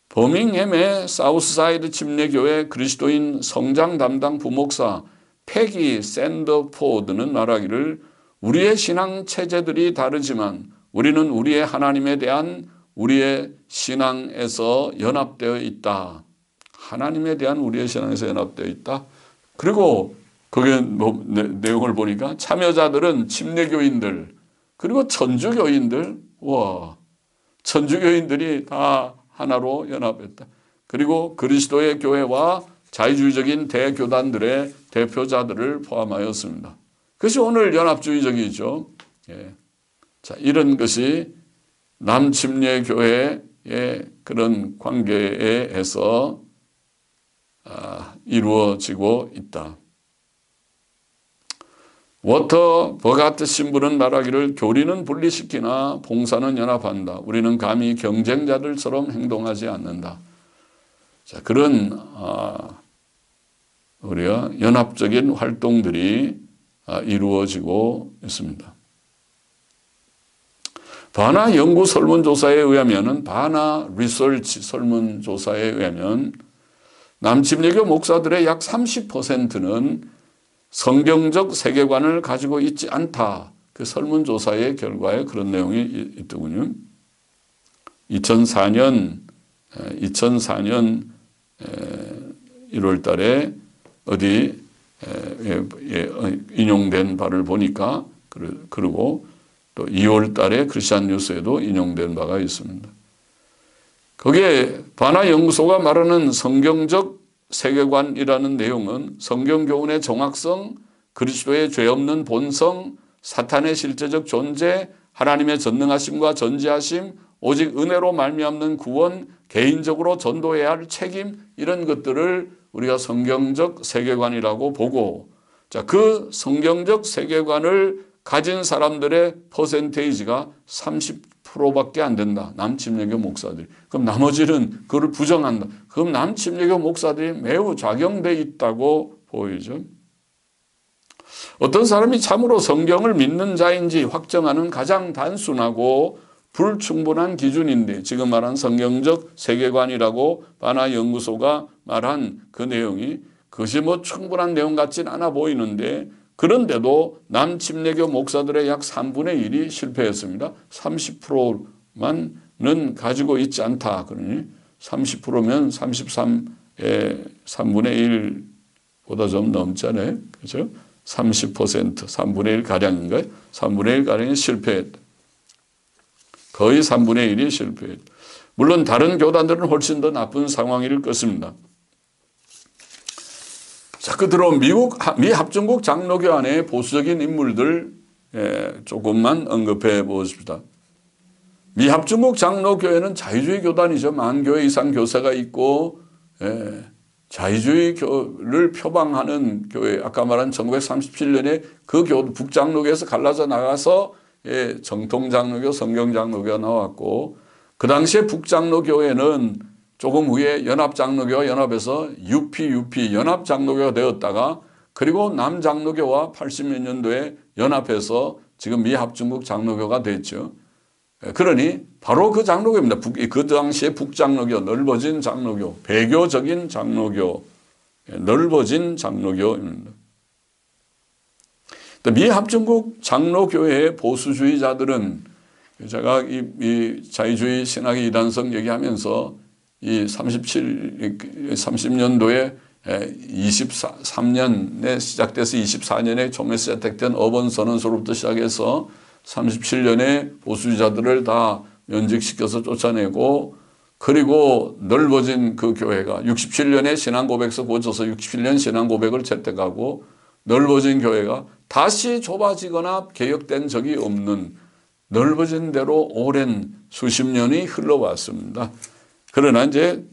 버밍햄의 사우스사이드 침례교회 그리스도인 성장 담당 부목사 패기 샌더포드는 말하기를 우리의 신앙 체제들이 다르지만 우리는 우리의 하나님에 대한 우리의 신앙에서 연합되어 있다. 하나님에 대한 우리의 신앙에서 연합되어 있다. 그리고 거기에 내용을 보니까 참여자들은 침례교인들 그리고 천주교인들 천주교인들이 다 하나로 연합했다. 그리고 그리스도의 교회와 자유주의적인 대교단들의 대표자들을 포함하였습니다. 그것이 오늘 연합주의적이죠. 자, 이런 것이 남침례교회의 그런 관계에서 이루어지고 있다. 워터 버가트 신부는 말하기를 교리는 분리시키나 봉사는 연합한다. 우리는 감히 경쟁자들처럼 행동하지 않는다. 자, 그런 우리가 연합적인 활동들이 이루어지고 있습니다. 바나 연구 설문조사에 의하면 바나 리서치 설문조사에 의하면 남침례교 목사들의 약 30%는 성경적 세계관을 가지고 있지 않다. 그 설문조사의 결과에 그런 내용이 있더군요. 2004년 1월 달에 어디 인용된 바를 보니까 그리고 또 2월 달에 크리스천 뉴스에도 인용된 바가 있습니다. 거기에 바나 연구소가 말하는 성경적 세계관이라는 내용은 성경 교훈의 정확성, 그리스도의 죄 없는 본성, 사탄의 실제적 존재, 하나님의 전능하심과 전지하심, 오직 은혜로 말미암는 구원, 개인적으로 전도해야 할 책임 이런 것들을 우리가 성경적 세계관이라고 보고 자, 그 성경적 세계관을 가진 사람들의 퍼센테이지가 30%밖에 안 된다. 남침례교 목사들이. 그럼 나머지는 그걸 부정한다. 그럼 남침례교 목사들이 매우 작용돼 있다고 보이죠. 어떤 사람이 참으로 성경을 믿는 자인지 확정하는 가장 단순하고 불충분한 기준인데 지금 말한 성경적 세계관이라고 바나 연구소가 말한 그 내용이 그것이 충분한 내용 같진 않아 보이는데 그런데도 남침례교 목사들의 약 3분의 1이 실패했습니다. 30%만은 가지고 있지 않다. 그러니 30%면 33의 3분의 1보다 좀 넘잖아요. 그렇죠? 30%, 3분의 1 가량인가요? 3분의 1 가량이 실패했다. 거의 3분의 1이 실패했다. 물론 다른 교단들은 훨씬 더 나쁜 상황일 것입니다. 자, 끝으로 미 합중국 장로교 안에 보수적인 인물들 조금만 언급해 보십시다. 미 합중국 장로교회는 자유주의 교단이죠. 10,000교회 이상 교사가 있고 자유주의를 표방하는 교회. 아까 말한 1937년에 그 북장로교에서 갈라져 나가서 정통장로교, 성경장로교가 나왔고 그 당시에 북장로교회는 조금 후에 연합장로교와 연합해서 UP 연합장로교가 되었다가 그리고 남장로교와 80몇 년도에 연합해서 지금 미합중국 장로교가 됐죠. 그러니 바로 그 장로교입니다. 그 당시에 북장로교, 넓어진 장로교, 배교적인 장로교, 넓어진 장로교입니다. 미합중국 장로교회의 보수주의자들은 제가 이 자유주의 신학의 이단성 얘기하면서 이 30년도에 23년에 시작돼서 24년에 총회 시작된 어번 선언서로부터 시작해서 37년에 보수주의자들을 다 면직시켜서 쫓아내고 그리고 넓어진 그 교회가 67년에 신앙고백서 고쳐서 67년 신앙고백을 채택하고 넓어진 교회가 다시 좁아지거나 개혁된 적이 없는 넓어진 대로 오랜 수십 년이 흘러왔습니다. 그러나 이제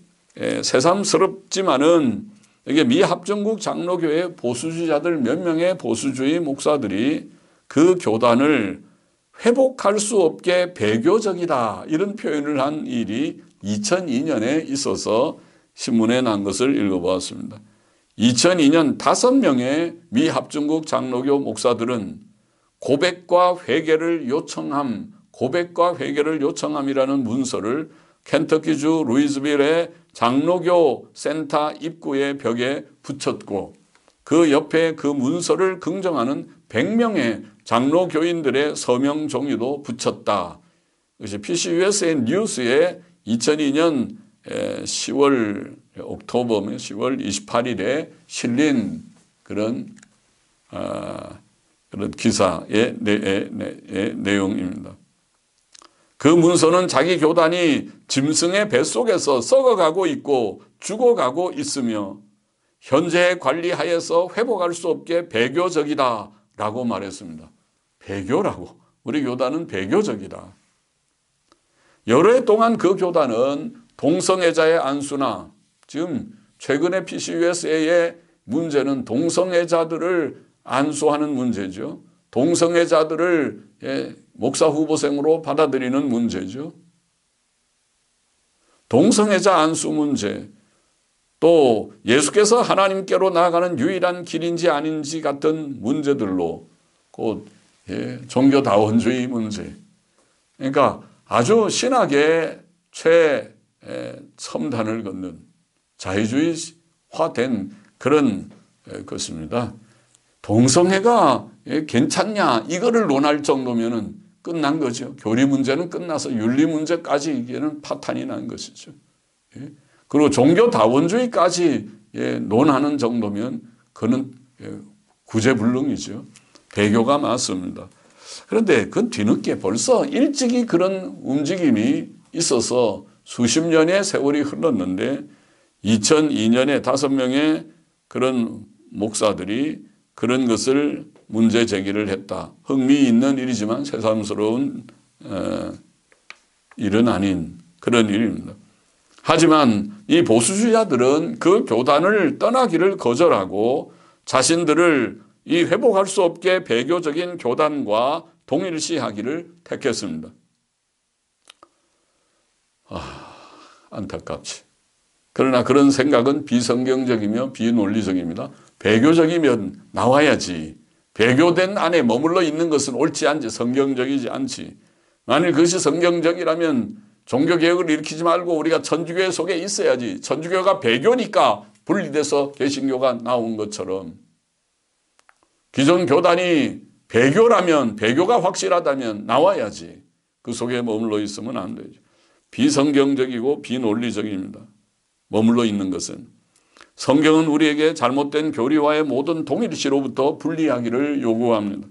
새삼스럽지만은 이게 미합중국 장로교회 보수주의자들 몇 명의 보수주의 목사들이 그 교단을 회복할 수 없게 배교적이다 이런 표현을 한 일이 2002년에 있어서 신문에 난 것을 읽어보았습니다. 2002년 5명의 미합중국 장로교 목사들은 고백과 회개를 요청함이라는 문서를 켄터키주 루이즈빌의 장로교 센터 입구의 벽에 붙였고 그 옆에 그 문서를 긍정하는 100명의 장로교인들의 서명 종이도 붙였다. 그것이 PCUSA 뉴스에 2002년 10월 28일에 실린 그런 기사의 내용입니다. 그 문서는 자기 교단이 짐승의 뱃속에서 썩어가고 있고 죽어가고 있으며 현재 관리하에서 회복할 수 없게 배교적이다 라고 말했습니다. 배교라고. 우리 교단은 배교적이다. 여러 해 동안 그 교단은 동성애자의 안수나 지금 최근에 PCUSA의 문제는 동성애자들을 안수하는 문제죠. 동성애자들을 목사 후보생으로 받아들이는 문제죠. 동성애자 안수 문제, 또 예수께서 하나님께로 나아가는 유일한 길인지 아닌지 같은 문제들로 곧 종교다원주의 문제. 그러니까 아주 신학의 최첨단을 걷는 자유주의화된 그런 것입니다. 동성애가 괜찮냐 이거를 논할 정도면은 끝난 거죠. 교리 문제는 끝나서 윤리 문제까지 이게는 파탄이 난 것이죠. 그리고 종교다원주의까지 논하는 정도면 그는 구제불능이죠. 배교가 맞습니다. 그런데 그 뒤늦게 벌써 일찍이 그런 움직임이 있어서 수십 년의 세월이 흘렀는데 2002년에 5명의 그런 목사들이 그런 것을 문제 제기를 했다. 흥미있는 일이지만 새삼스러운 일은 아닌 그런 일입니다. 하지만 이 보수주의자들은 그 교단을 떠나기를 거절하고 자신들을 이 회복할 수 없게 배교적인 교단과 동일시하기를 택했습니다. 안타깝지. 그러나 그런 생각은 비성경적이며 비논리적입니다. 배교적이면 나와야지. 배교된 안에 머물러 있는 것은 옳지 않지. 성경적이지 않지. 만일 그것이 성경적이라면 종교개혁을 일으키지 말고 우리가 천주교 속에 있어야지. 천주교가 배교니까 분리돼서 개신교가 나온 것처럼 기존 교단이 배교라면, 배교가 확실하다면 나와야지. 그 속에 머물러 있으면 안 되죠. 비성경적이고 비논리적입니다. 머물러 있는 것은. 성경은 우리에게 잘못된 교리와의 모든 동일시로부터 분리하기를 요구합니다.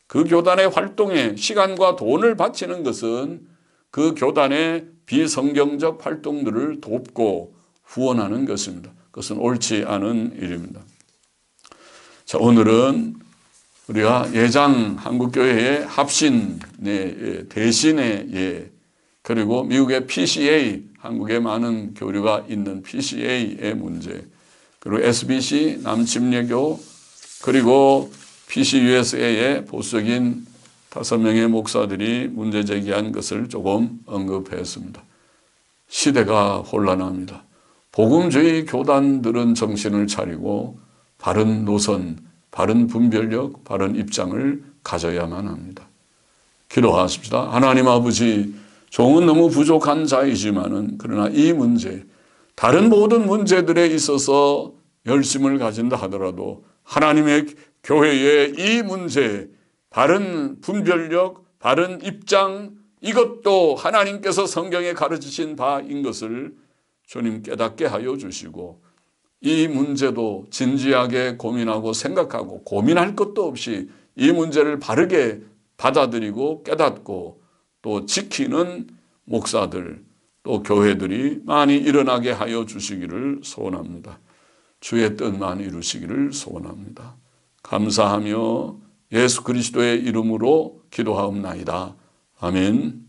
그 교단의 활동에 시간과 돈을 바치는 것은 그 교단의 비성경적 활동들을 돕고 후원하는 것입니다. 그것은 옳지 않은 일입니다. 자, 오늘은 우리가 예장 한국교회의 합신의 대신의 예, 그리고 미국의 PCA, 한국에 많은 교류가 있는 PCA의 문제, 그리고 SBC, 남침례교, 그리고 PCUSA의 보수적인 5명의 목사들이 문제 제기한 것을 조금 언급했습니다. 시대가 혼란합니다. 복음주의 교단들은 정신을 차리고 바른 노선, 바른 분별력, 바른 입장을 가져야만 합니다. 기도하십시다. 하나님 아버지, 종은 너무 부족한 자이지만은 그러나 이 문제, 다른 모든 문제들에 있어서 열심을 가진다 하더라도 하나님의 교회의 이 문제, 바른 분별력, 바른 입장, 이것도 하나님께서 성경에 가르치신 바인 것을 주님 깨닫게 하여 주시고 이 문제도 진지하게 고민하고 생각하고 고민할 것도 없이 이 문제를 바르게 받아들이고 깨닫고 또 지키는 목사들 또 교회들이 많이 일어나게 하여 주시기를 소원합니다. 주의 뜻만 이루시기를 소원합니다. 감사하며 예수 그리스도의 이름으로 기도하옵나이다. 아멘.